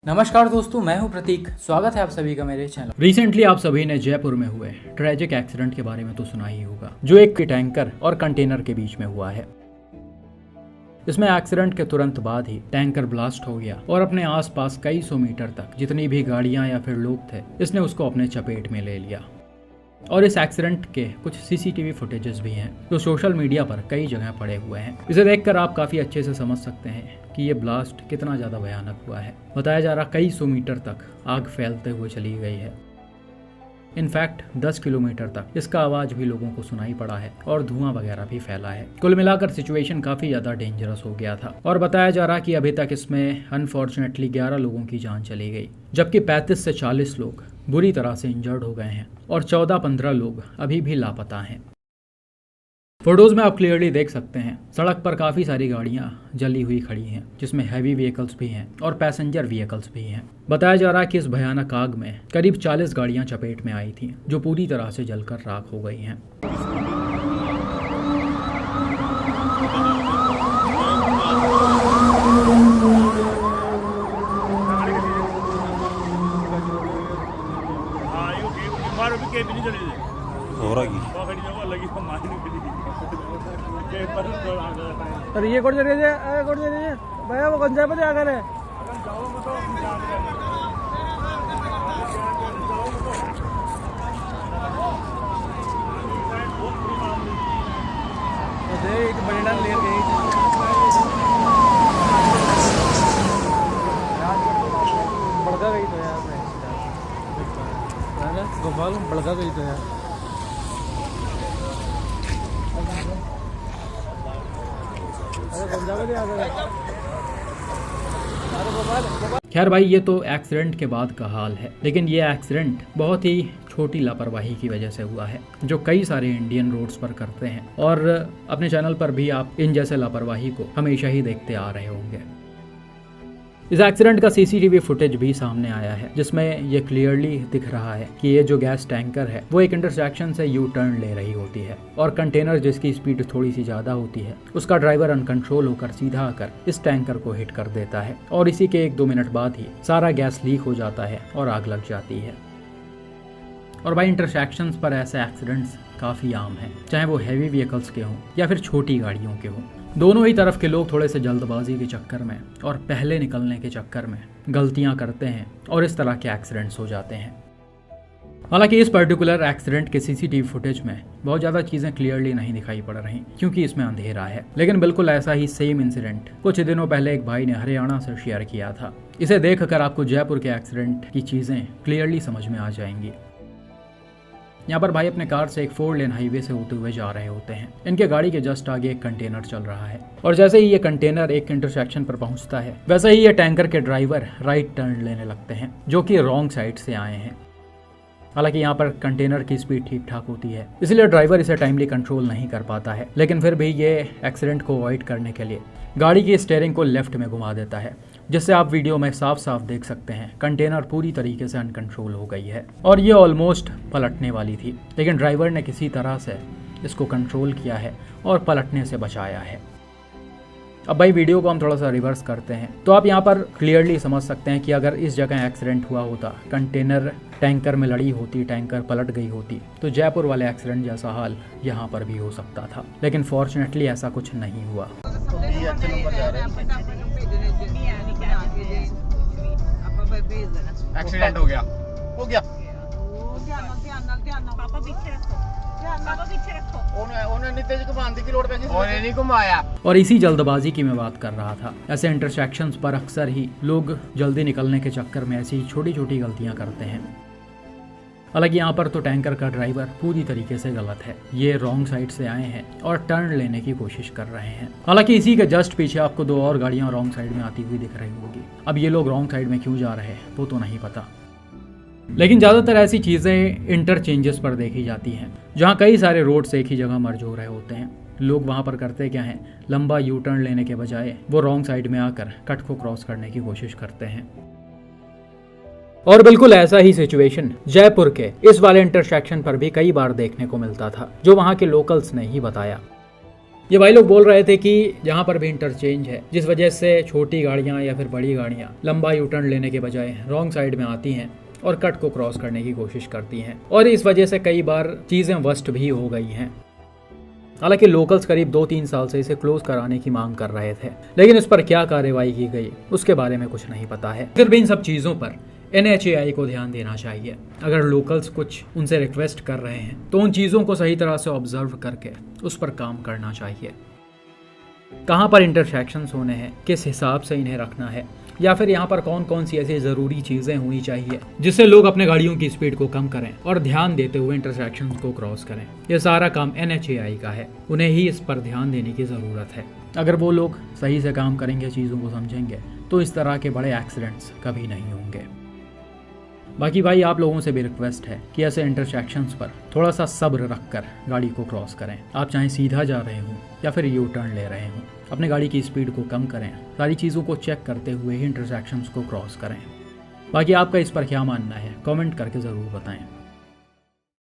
नमस्कार दोस्तों, मैं हूं प्रतीक। स्वागत है आप सभी का मेरे चैनल। रिसेंटली आप सभी ने जयपुर में हुए ट्रेजिक एक्सीडेंट के बारे में तो सुना ही होगा, जो एक टैंकर और कंटेनर के बीच में हुआ है। इसमें एक्सीडेंट के तुरंत बाद ही टैंकर ब्लास्ट हो गया और अपने आसपास कई सौ मीटर तक जितनी भी गाड़ियां या फिर लोग थे, इसने उसको अपने चपेट में ले लिया। और इस एक्सीडेंट के कुछ सीसीटीवी फुटेजेस भी हैं जो सोशल मीडिया पर कई जगह पड़े हुए हैं। इसे देखकर आप काफी अच्छे से समझ सकते हैं कि ये ब्लास्ट कितना ज्यादा भयानक हुआ है। बताया जा रहा कई सौ मीटर तक आग फैलते हुए चली गई है। इनफैक्ट 10 किलोमीटर तक इसका आवाज भी लोगों को सुनाई पड़ा है और धुआं वगैरह भी फैला है। कुल मिलाकर सिचुएशन काफी ज्यादा डेंजरस हो गया था और बताया जा रहा कि अभी तक इसमें अनफॉर्चुनेटली 11 लोगों की जान चली गई, जबकि 35 से 40 लोग बुरी तरह से इंजर्ड हो गए हैं और 14-15 लोग अभी भी लापता हैं। फोटोज में आप क्लियरली देख सकते हैं सड़क पर काफी सारी गाड़ियां जली हुई खड़ी हैं, जिसमें हैवी व्हीकल्स भी हैं और पैसेंजर व्हीकल्स भी हैं। बताया जा रहा है कि इस भयानक आग में करीब 40 गाड़ियां चपेट में आई थीं, जो पूरी तरह से जलकर राख हो गई हैं। तर ये कोण जरी भैया वो कौन सा आगर है बड़का गई तो यार गोपाल बड़का गई तो यार। खैर भाई, ये तो एक्सीडेंट के बाद का हाल है, लेकिन ये एक्सीडेंट बहुत ही छोटी लापरवाही की वजह से हुआ है, जो कई सारे इंडियन रोड्स पर करते हैं। और अपने चैनल पर भी आप इन जैसे लापरवाही को हमेशा ही देखते आ रहे होंगे। इस एक्सीडेंट का सीसीटीवी फुटेज भी सामने आया है, जिसमें ये क्लियरली दिख रहा है कि ये जो गैस टैंकर है वो एक इंटरसेक्शन से यू टर्न ले रही होती है और कंटेनर, जिसकी स्पीड थोड़ी सी ज्यादा होती है, उसका ड्राइवर अनकंट्रोल होकर सीधा आकर इस टैंकर को हिट कर देता है और इसी के 1-2 मिनट बाद ही सारा गैस लीक हो जाता है और आग लग जाती है। और भाई, इंटरसेक्शंस पर ऐसे एक्सीडेंट्स काफ़ी आम हैं, चाहे वो हैवी व्हीकल्स के हों या फिर छोटी गाड़ियों के हों। दोनों ही तरफ के लोग थोड़े से जल्दबाजी के चक्कर में और पहले निकलने के चक्कर में गलतियां करते हैं और इस तरह के एक्सीडेंट्स हो जाते हैं। हालांकि इस पर्टिकुलर एक्सीडेंट के सीसीटीवी फुटेज में बहुत ज़्यादा चीज़ें क्लियरली नहीं दिखाई पड़ रही, क्योंकि इसमें अंधेरा है। लेकिन बिल्कुल ऐसा ही सेम इंसिडेंट कुछ दिनों पहले एक भाई ने हरियाणा से शेयर किया था। इसे देखकर आपको जयपुर के एक्सीडेंट की चीज़ें क्लियरली समझ में आ जाएंगी। यहाँ पर भाई अपने कार से एक 4 लेन हाईवे से होते हुए जा रहे होते हैं। इनके गाड़ी के जस्ट आगे एक कंटेनर चल रहा है और जैसे ही ये कंटेनर एक इंटरसेक्शन पर पहुंचता है, वैसे ही ये टैंकर के ड्राइवर राइट टर्न लेने लगते हैं, जो कि रॉन्ग साइड से आए हैं। हालांकि यहाँ पर कंटेनर की स्पीड ठीक ठाक होती है, इसलिए ड्राइवर इसे टाइमली कंट्रोल नहीं कर पाता है, लेकिन फिर भी ये एक्सीडेंट को अवॉइड करने के लिए गाड़ी की स्टीयरिंग को लेफ्ट में घुमा देता है, जिससे आप वीडियो में साफ साफ देख सकते हैं कंटेनर पूरी तरीके से अनकंट्रोल हो गई है और ये ऑलमोस्ट पलटने वाली थी, लेकिन ड्राइवर ने किसी तरह से इसको कंट्रोल किया है और पलटने से बचाया है। अब भाई, वीडियो को हम थोड़ा सा रिवर्स करते हैं तो आप यहाँ पर क्लियरली समझ सकते हैं कि अगर इस जगह एक्सीडेंट हुआ होता, कंटेनर टैंकर में लड़ी होती, टैंकर पलट गई होती, तो जयपुर वाले एक्सीडेंट जैसा हाल यहाँ पर भी हो सकता था। लेकिन फॉर्चुनेटली ऐसा कुछ नहीं हुआ। एक्सीडेंट हो गया पापा पीछे रखो नहीं घुमाया। और इसी जल्दबाजी की मैं बात कर रहा था। ऐसे इंटरसेक्शंस पर अक्सर ही लोग जल्दी निकलने के चक्कर में ऐसी छोटी छोटी गलतियां करते हैं। हालांकि यहाँ पर तो टैंकर का ड्राइवर पूरी तरीके से गलत है। ये रॉन्ग साइड से आए हैं और टर्न लेने की कोशिश कर रहे हैं। हालांकि इसी के जस्ट पीछे आपको 2 और गाड़ियां रॉन्ग साइड में आती हुई दिख रही होगी। अब ये लोग रॉन्ग साइड में क्यों जा रहे हैं वो तो नहीं पता, लेकिन ज़्यादातर ऐसी चीज़ें इंटरचेंजेस पर देखी जाती हैं, जहाँ कई सारे रोड्स एक ही जगह मर्ज हो रहे होते हैं। लोग वहाँ पर करते क्या हैं, लंबा यू टर्न लेने के बजाय वो रॉन्ग साइड में आकर कट को क्रॉस करने की कोशिश करते हैं। और बिल्कुल ऐसा ही सिचुएशन जयपुर के इस वाले इंटरसेक्शन पर भी कई बार देखने को मिलता था, जो वहाँ के लोकल्स ने ही बताया। ये भाई लोग बोल रहे थे कि जहाँ पर भी इंटरचेंज है, जिस वजह से छोटी गाड़ियाँ या फिर बड़ी गाड़ियाँ लंबा यू टर्न लेने के बजाय रॉन्ग साइड में आती हैं और कट को क्रॉस करने की कोशिश करती हैं, और इस वजह से कई बार चीज़ें वर्स्ट भी हो गई हैं। हालांकि लोकल्स करीब 2-3 साल से इसे क्लोज कराने की मांग कर रहे थे, लेकिन इस पर क्या कार्रवाई की गई उसके बारे में कुछ नहीं पता है। फिर भी इन सब चीज़ों पर NHAI को ध्यान देना चाहिए। अगर लोकल्स कुछ उनसे रिक्वेस्ट कर रहे हैं तो उन चीज़ों को सही तरह से ऑब्जर्व करके उस पर काम करना चाहिए। कहाँ पर इंटरसेक्शंस होने हैं, किस हिसाब से इन्हें रखना है, या फिर यहाँ पर कौन कौन सी ऐसी ज़रूरी चीज़ें होनी चाहिए जिससे लोग अपने गाड़ियों की स्पीड को कम करें और ध्यान देते हुए इंटरसेक्शंस को क्रॉस करें। यह सारा काम NHAI का है, उन्हें ही इस पर ध्यान देने की ज़रूरत है। अगर वो लोग सही से काम करेंगे, चीज़ों को समझेंगे, तो इस तरह के बड़े एक्सीडेंट्स कभी नहीं होंगे। बाकी भाई आप लोगों से भी रिक्वेस्ट है कि ऐसे इंटरसेक्शंस पर थोड़ा सा सब्र रखकर गाड़ी को क्रॉस करें। आप चाहे सीधा जा रहे हो या फिर यू टर्न ले रहे हो, अपने गाड़ी की स्पीड को कम करें, सारी चीज़ों को चेक करते हुए ही इंटरसेक्शंस को क्रॉस करें। बाकी आपका इस पर क्या मानना है कमेंट करके ज़रूर बताएं।